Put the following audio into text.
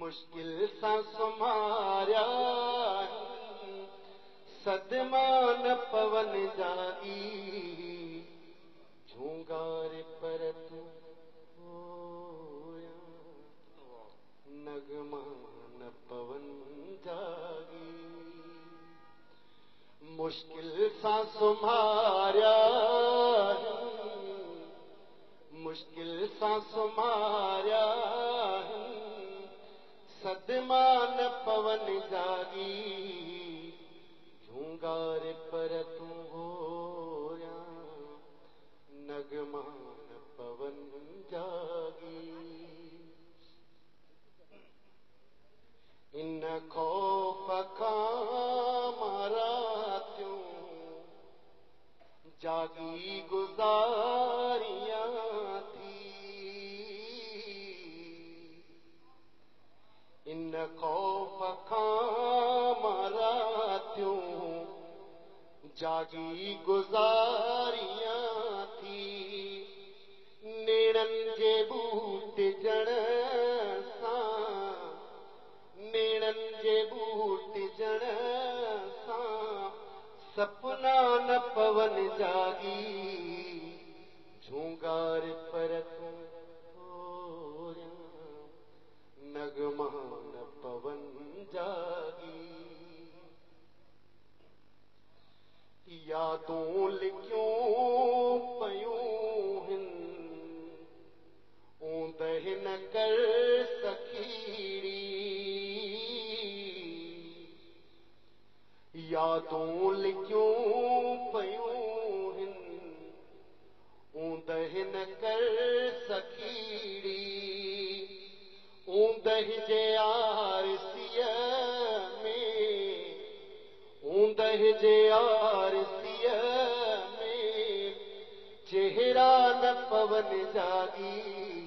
मुश्किल सां सुम्हारिया सदमा न पवन जागी झूंगार पर तू होया नगमा न पवन जागी मुश्किल सां सुम्हारिया मुश्किल सां सुम्हारिया सदमा न पवन जागी झूंगार पर तू होया नगमा न पवन जागी इन खौफ खां मारा त्यूं जागी गुज़ारियां थी इन खौफ खां मारा त्यूं जागी गुज़ारियां थी नेड़न जे बूट जण सां नेड़न जे बूट जण सां सपना न पवन जागी झूंगार पर तू होया नगमा न पवन जागी यादूं लिखियूं पयूं हिन ऊंदह न कर सखीड़ी यादूं लिखियूं पयूं हिन ऊंदह न कर सखीड़ी ऊंदह जे आरसीअ में ऊंदह जे आरसीअ में चेहरा न पवन जागी